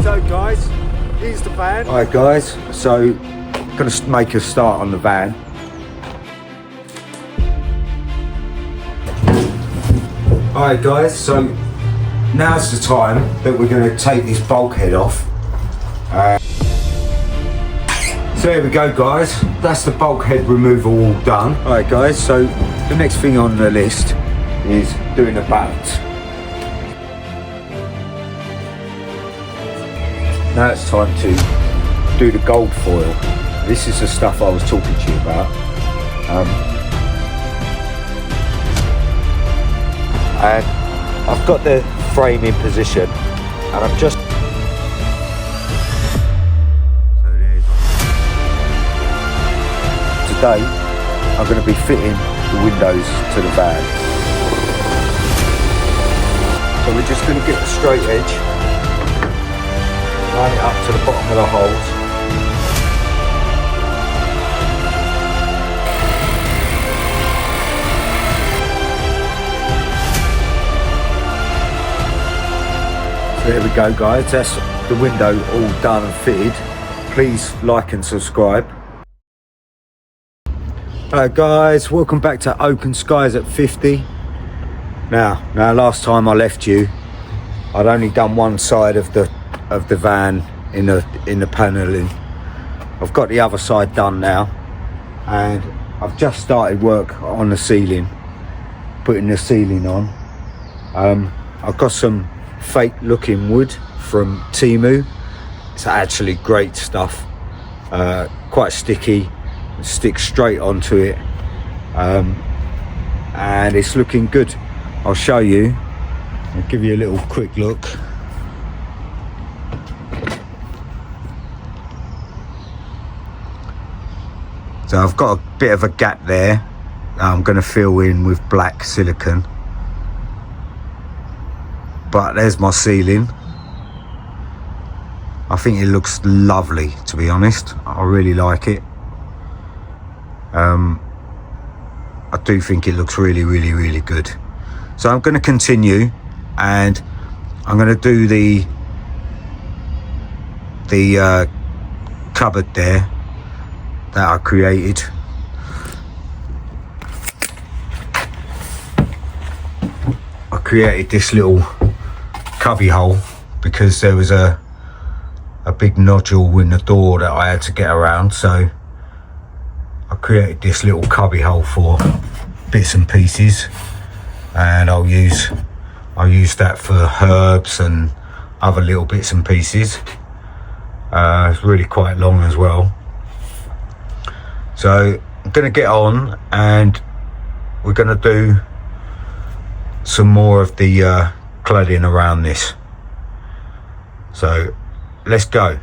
So guys, here's the van. Alright guys, so gonna make a start on the van. Alright guys, so now's the time that we're going to take this bulkhead off. So there we go guys, that's the bulkhead removal all done. Alright guys, so the next thing on the list is doing the balance. Now it's time to do the gold foil. This is the stuff I was talking to you about. And I've got the frame in position, and I'm just today I'm going to be fitting the windows to the van. So we're just going to get the straight edge, line it up to the bottom of the holes. There we go guys, that's the window all done and fitted. Please like and subscribe. Hello guys, welcome back to Open Skies at 50. Now last time I left you, I'd only done one side of the van in the panelling. I've got the other side done now, and I've just started work on the ceiling, putting the ceiling on. I've got some fake looking wood from Temu. It's actually great stuff, quite sticky, sticks straight onto it, and it's looking good. I'll show you, I'll give you a little quick look. So I've got a bit of a gap there I'm going to fill in with black silicone. But there's my ceiling. I think it looks lovely, to be honest. I really like it. I do think it looks really, really, really good. So I'm going to continue, and I'm going to do the cupboard there that I created. I created this little cubby hole because there was a big nodule in the door that I had to get around, so I created this little cubby hole for bits and pieces, and I'll use that for herbs and other little bits and pieces. It's really quite long as well. So I'm gonna get on, and we're gonna do some more of the cladding around this. So let's go.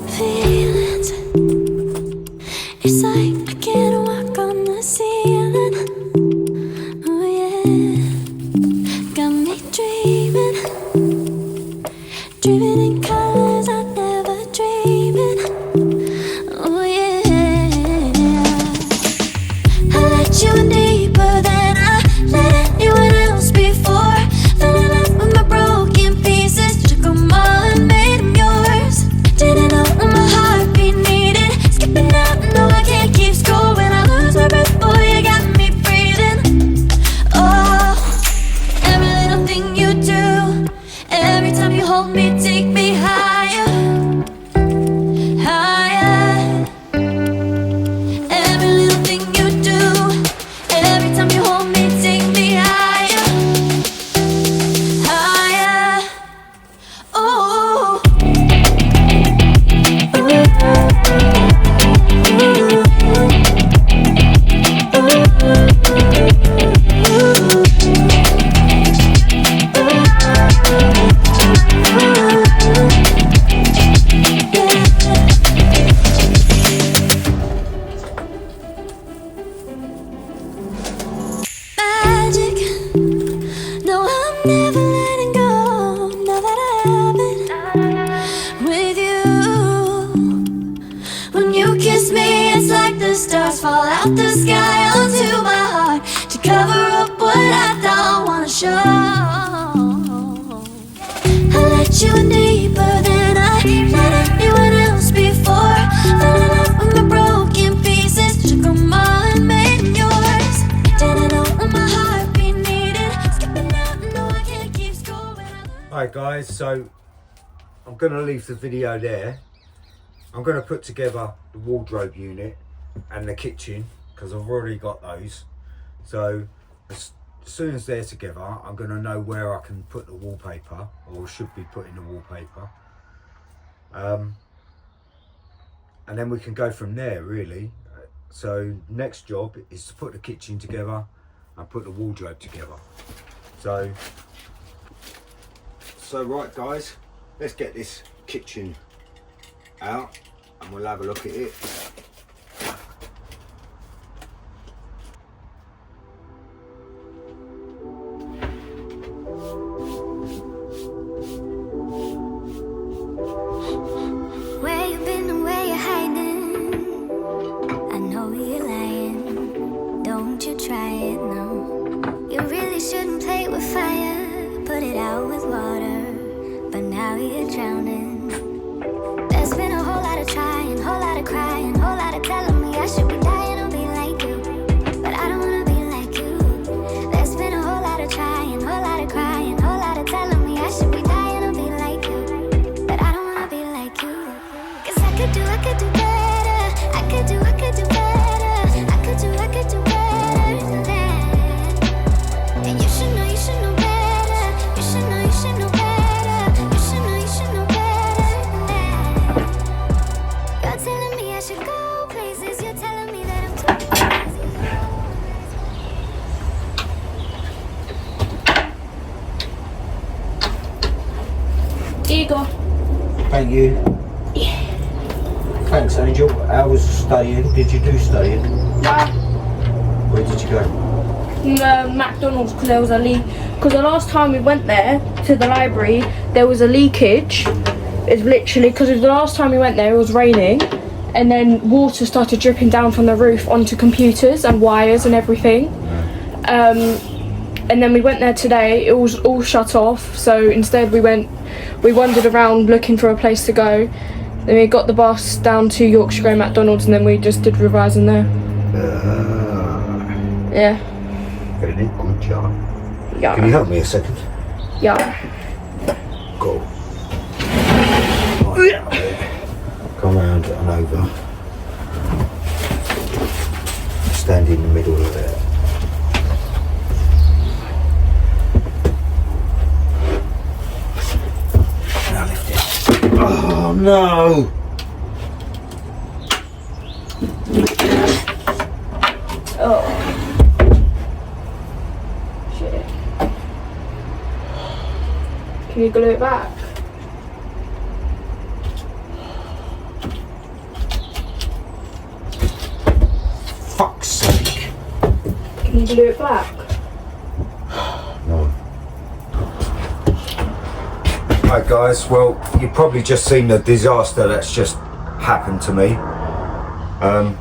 Feelings, it's like I can't walk on the ceiling. Oh yeah, got me dreaming in colors I never dreamed in. Oh yeah, I let you in deeper than I let anyone else before. Fell in love with my broken pieces, took them all and made them yours. Didn't know what my heartbeat needed, skipping out, no I can't When you kiss me, it's like the stars fall out the sky onto my heart to cover up what I don't wanna show. I let you in deeper than I let anyone else before. Fell in love with my broken pieces, took them all and made them yours. Didn't know what my heart be needed, skipping out, no I can't keep score. Alright guys, so I'm going to leave the video there. I'm going to put together the wardrobe unit and the kitchen because I've already got those. So as soon as they're together, I'm going to know where I can put the wallpaper, or should be putting the wallpaper. And then we can go from there really. So next job is to put the kitchen together and put the wardrobe together. So right guys, let's get this kitchen out and we'll have a look at it. Where you been and where you hiding? I know you're lying. Don't you try it, no. You really shouldn't play with fire. Put it out with water, but now you're drowning. There's been a whole lot of trying, whole lot of crying, whole lot of telling me I should be dying or be like you, but I don't wanna be like you. There's been a whole lot of trying, whole lot of crying, whole lot of telling me I should be dying or be like you, but I don't wanna be like you. Cause I could do better. I could do better. I could do better than that. And you should know better. You should know better. You should know better than that. You're telling me I should go places. You're telling me that I'm too crazy. Here you go. Thank you. Yeah. Thanks Angel. How was studying? Did you do studying? Yeah. Where did you go? McDonald's, because there was a leak. Because the last time we went there to the library, there was a leakage. It's literally because the last time we went there, it was raining, and then water started dripping down from the roof onto computers and wires and everything. And then we went there today. It was all shut off. So instead, we wandered around looking for a place to go. Then we got the bus down to Yorkshire Grey McDonald's, and then we just did revising there. Yeah. Very good job. Yeah. Can you help me a second? Yeah. Go. Come round and over. Stand in the middle of it. Now lift it. Oh no! Oh. Shit. Can you glue it back? Fuck's sake. Can you glue it back? No. Right guys, well you've probably just seen the disaster that's just happened to me. I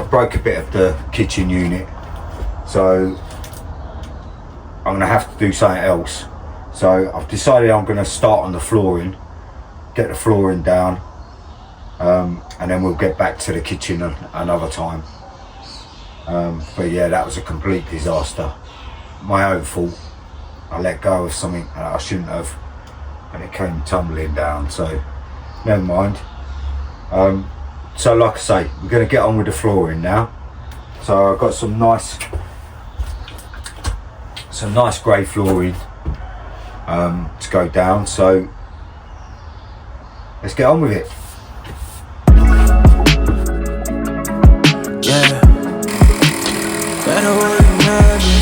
broke a bit of the kitchen unit, so I'm going to have to do something else. So I've decided I'm going to start on the flooring, get the flooring down, and then we'll get back to the kitchen another time. But yeah, that was a complete disaster. My own fault. I let go of something that I shouldn't have, and it came tumbling down, so never mind. So like I say, we're going to get on with the flooring now. So I've got some nice grey flooring to go down, so let's get on with it. Yeah, better when you mad me.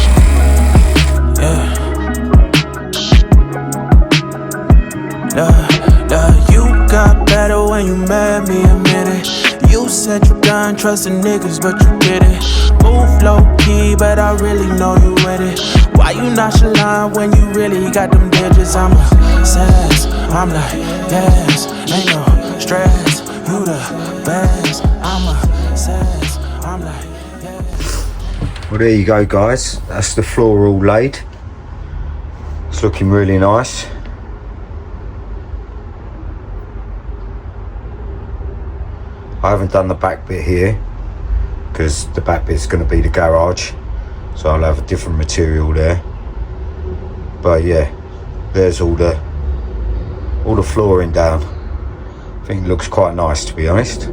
Yeah, you got better when you mad me, admit it. You said you done trusting niggas, but you didn't. Move low key, but I really know you with it. Why you nonchalant when you really got them digits? I'm obsessed, I'm like, yes, ain't no stress. You the best. I'm obsessed. I'm like, yeah. Well, there you go, guys. That's the floor all laid. It's looking really nice. I haven't done the back bit here because the back bit's going to be the garage, so I'll have a different material there. But yeah, there's all the flooring down. I think it looks quite nice, to be honest.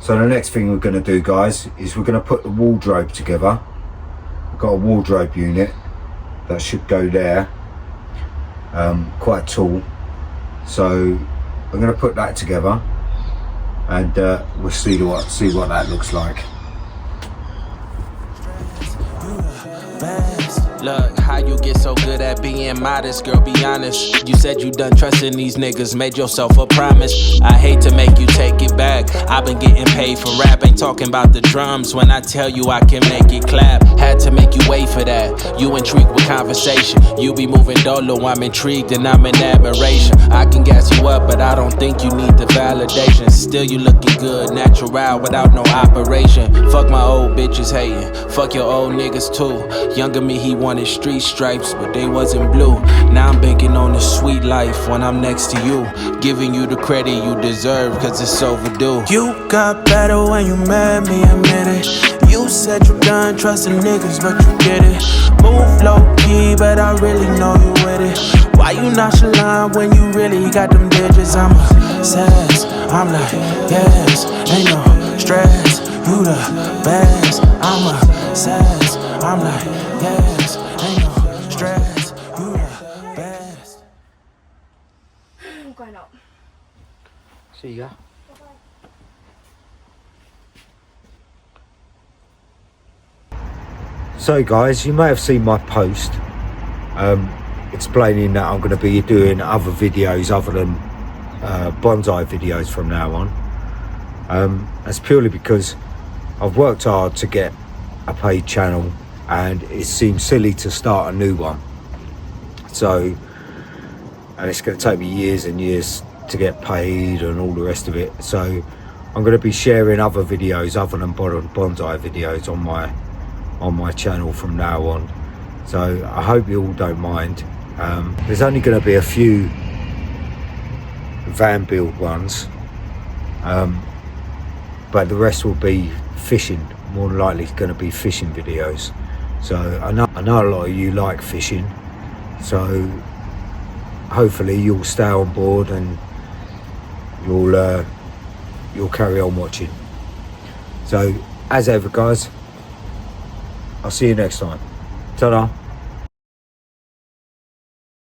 So the next thing we're going to do, guys, is we're going to put the wardrobe together. I've got a wardrobe unit that should go there, quite tall. So I'm going to put that together, and we'll see what that looks like. Look, how you get so good at being modest, girl, be honest. You said you done trusting these niggas, made yourself a promise. I hate to make you take it back. I've been getting paid for rap, ain't talking about the drums. When I tell you I can make it clap, had to make you wait for that. You intrigued with conversation, you be moving dolo, I'm intrigued and I'm in admiration. I can gas you up, but I don't think you need the validation. Still you looking good, natural, without no operation. Fuck my old bitches hating, fuck your old niggas too. Younger me, he wanted street stripes, but they wasn't blue. Now I'm banking on the sweet life when I'm next to you, giving you the credit you deserve, cause it's overdue. You got better when you met me, admit it. You said you done trusting niggas, but you did it. Move low key, but I really know you with it. Why you nonchalant when you really got them digits? I'm obsessed, I'm like, yes, ain't no stress. You the best, I'm obsessed, I'm like, yes, ain't no stress. You the best. I'm going up. See ya. So guys, you may have seen my post explaining that I'm going to be doing other videos other than bonsai videos from now on. That's purely because I've worked hard to get a paid channel, and it seems silly to start a new one. So, and it's going to take me years and years to get paid and all the rest of it. So I'm going to be sharing other videos other than bonsai videos on my channel from now on. So I hope you all don't mind. There's only going to be a few van build ones, but the rest will be fishing. More than likely it's going to be fishing videos. So I know a lot of you like fishing, so hopefully you'll stay on board and you'll carry on watching. So as ever, guys, I'll see you next time. Ta-da.